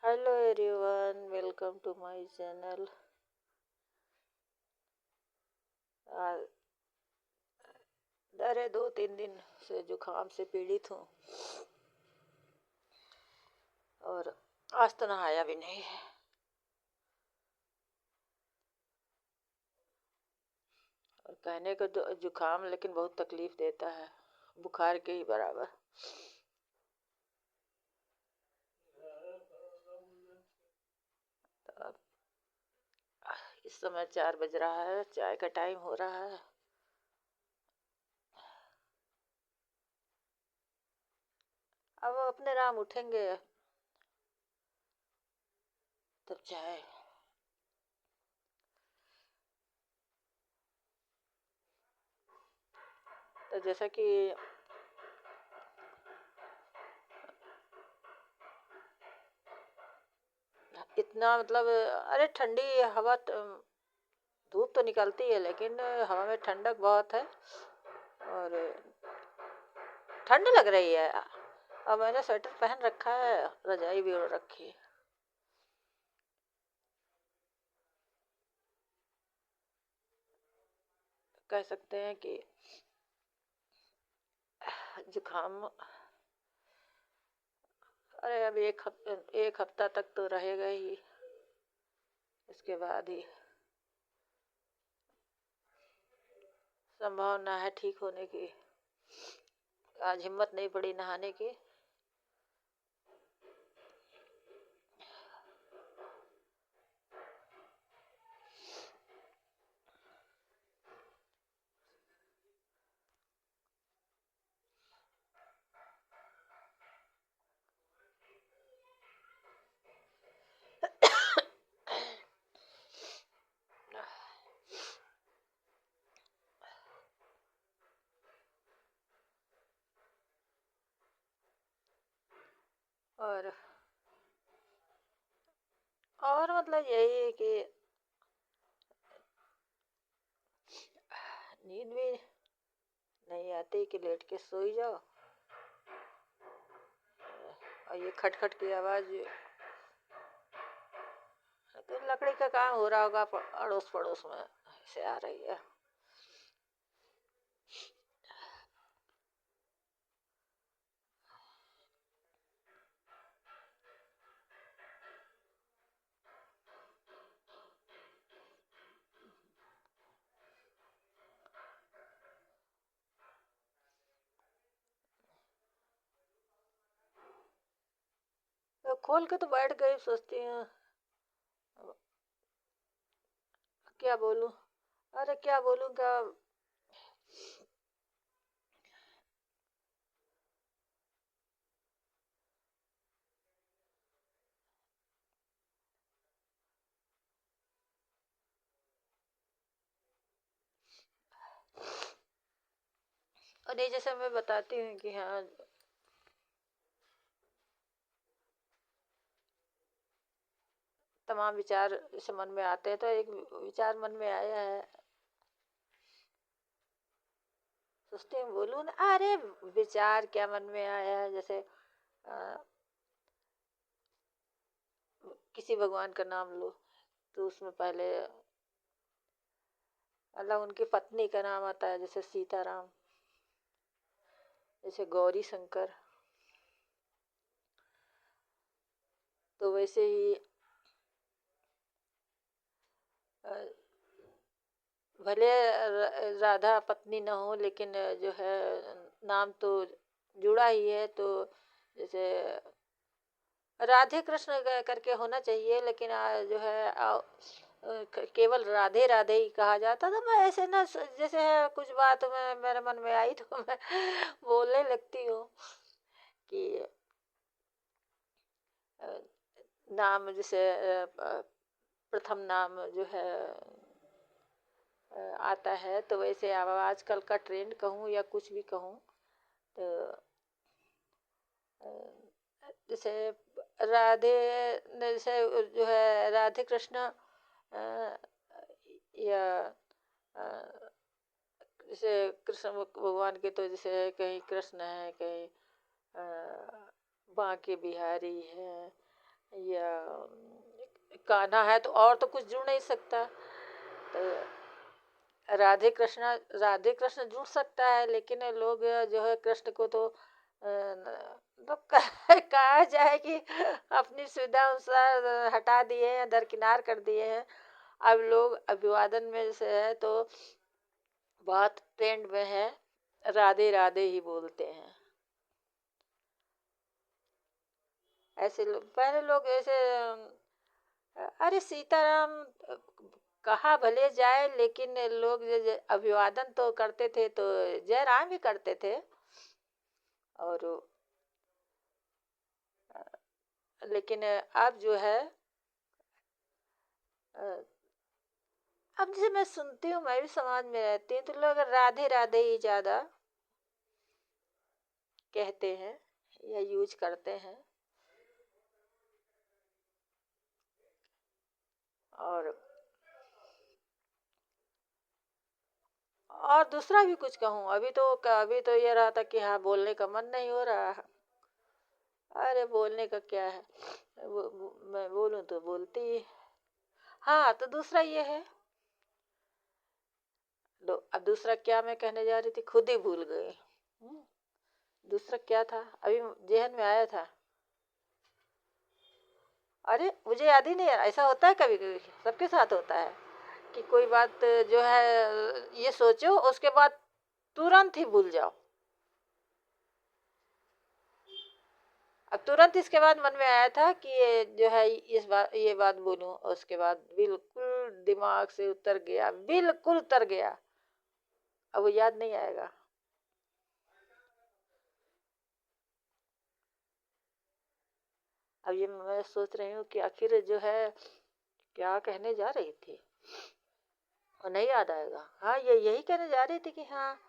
Hello everyone, welcome to my channel. आ, अरे 2-3 दिन से जुकाम से पीड़ित हूँ और आज तो नहाया भी नहीं है। और कहने को तो जुकाम लेकिन बहुत तकलीफ देता है, बुखार के ही बराबर। तो अब इस समय 4 बज रहा है, चाय का टाइम हो रहा है। अब अपने राम उठेंगे तब चाय। तो जैसा कि इतना मतलब अरे ठंडी हवा धूप तो निकलती है लेकिन हवा में ठंडक बहुत है और ठंड लग रही है। अब मैंने स्वेटर पहन रखा है, रजाई भी ओढ़ रखी है। कह सकते हैं कि जुकाम अरे अब एक हफ्ता तक तो रहेगा ही, इसके बाद ही संभावना है ठीक होने की। आज हिम्मत नहीं पड़ी नहाने की। और मतलब यही है कि नींद भी नहीं आती कि लेट के सो ही जाओ। और ये खटखट की आवाज़ तो लकड़ी का काम हो रहा होगा, अड़ोस पड़ोस में से आ रही है। तो खोल के तो बैठ गई, सोचती हूँ क्या बोलूँ। अरे क्या बोलूँ क्या। और ये जैसे मैं बताती हूँ कि हाँ तमाम विचार जैसे मन में आते हैं, तो एक विचार मन में आया है, सोचती हूँ बोलूँ ना। अरे विचार क्या मन में आया है, जैसे आ, किसी भगवान का नाम लो तो उसमें पहले अल्लाह उनकी पत्नी का नाम आता है, जैसे सीताराम, जैसे गौरी शंकर। तो वैसे ही अ, भले राधा पत्नी न हो लेकिन जो है नाम तो जुड़ा ही है। तो जैसे राधे कृष्ण करके होना चाहिए, लेकिन जो है केवल राधे राधे ही कहा जाता। तो मैं ऐसे ना जैसे है कुछ बात में मेरे मन में आई तो मैं बोलने लगती हूँ कि अ, नाम जैसे प्रथम नाम जो है आता है, तो वैसे अब आजकल का ट्रेंड कहूँ या कुछ भी कहूँ तो जैसे राधे जैसे जो है राधे कृष्ण या जैसे कृष्ण भगवान के तो जैसे कहीं कृष्ण है, कहीं बांके बिहारी है, या कान्हा है तो और तो कुछ जुड़ नहीं सकता। तो राधे कृष्ण जुड़ सकता है, लेकिन लोग जो है कृष्ण को तो तो कहा जाए कि अपनी सुविधा अनुसार हटा दिए हैं, दरकिनार कर दिए हैं। अब लोग अभिवादन में से है तो बहुत ट्रेंड में है, राधे राधे ही बोलते हैं। ऐसे लोग, पहले लोग ऐसे अरे सीताराम कहा भले जाए, लेकिन लोग अभिवादन तो करते थे, तो जय राम भी करते थे। और लेकिन अब जो है अब जैसे मैं सुनती हूँ, मैं भी समाज में रहती हूँ, तो लोग राधे राधे ही ज़्यादा कहते हैं या यूज करते हैं। और दूसरा भी कुछ कहूँ, अभी तो ये रहा था कि हाँ बोलने का मन नहीं हो रहा। अरे बोलने का क्या है, मैं बोलूँ तो बोलती। हाँ तो दूसरा ये है, अब दूसरा क्या मैं कहने जा रही थी, खुद ही भूल गई। दूसरा क्या था, अभी जहन में आया था। अरे मुझे याद ही नहीं है। ऐसा होता है कभी कभी, सबके साथ होता है कि कोई बात जो है ये सोचो, उसके बाद तुरंत ही भूल जाओ। अब तुरंत इसके बाद मन में आया था कि ये जो है ये बात बोलूं, उसके बाद बिल्कुल दिमाग से उतर गया, बिल्कुल उतर गया। अब वो याद नहीं आएगा। अब ये मैं सोच रही हूँ कि आखिर जो है क्या कहने जा रही थी, और नहीं याद आएगा। हाँ ये यही कहने जा रही थी कि हाँ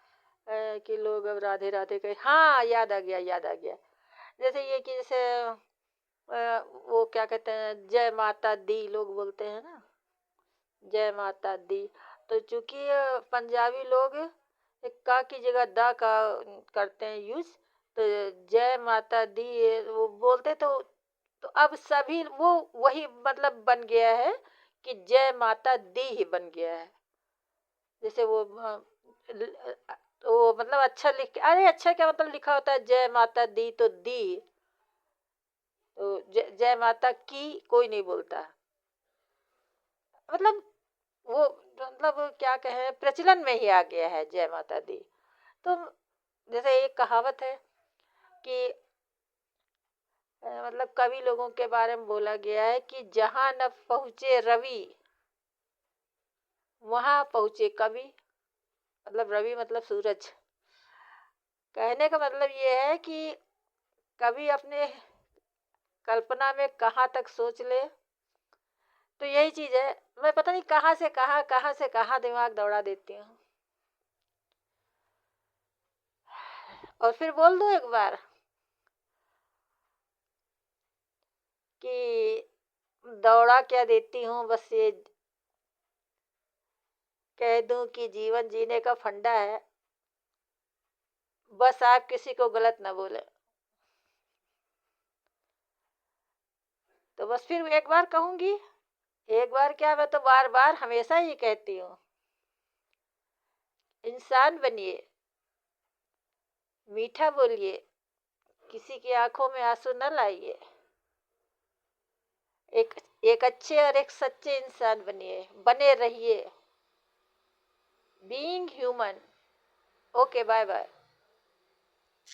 कि लोग अब राधे राधे कहे। हाँ याद आ गया, याद आ गया। जैसे ये कि जैसे वो क्या कहते हैं, जय माता दी लोग बोलते हैं ना, जय माता दी। तो चूंकि पंजाबी लोग का की जगह दा का करते हैं यूज, तो जय माता दी वो बोलते। तो अब सभी वो वही मतलब बन गया है कि जय माता दी ही बन गया है। जैसे वो तो मतलब अच्छा लिख, अरे अच्छा क्या मतलब लिखा होता है, जय माता दी तो दी, तो जय माता की कोई नहीं बोलता। मतलब वो मतलब क्या कहें, प्रचलन में ही आ गया है जय माता दी। तो जैसे एक कहावत है कि मतलब कवि लोगों के बारे में बोला गया है कि जहां न पहुंचे रवि, वहां पहुंचे कवि। मतलब रवि मतलब सूरज। कहने का मतलब ये है कि कवि अपने कल्पना में कहाँ तक सोच ले। तो यही चीज है, मैं पता नहीं कहाँ से कहाँ दिमाग दौड़ा देती हूँ। और फिर बोल दूं एक बार कि दौड़ा क्या देती हूँ, बस ये कह दूं कि जीवन जीने का फंडा है, बस आप किसी को गलत ना बोले। तो बस फिर एक बार कहूंगी, एक बार क्या, मैं तो बार बार हमेशा ही कहती हूँ, इंसान बनिए, मीठा बोलिए, किसी की आंखों में आंसू न लाइए, एक एक अच्छे और एक सच्चे इंसान बनिए, बने रहिए। Being human. Okay bye bye.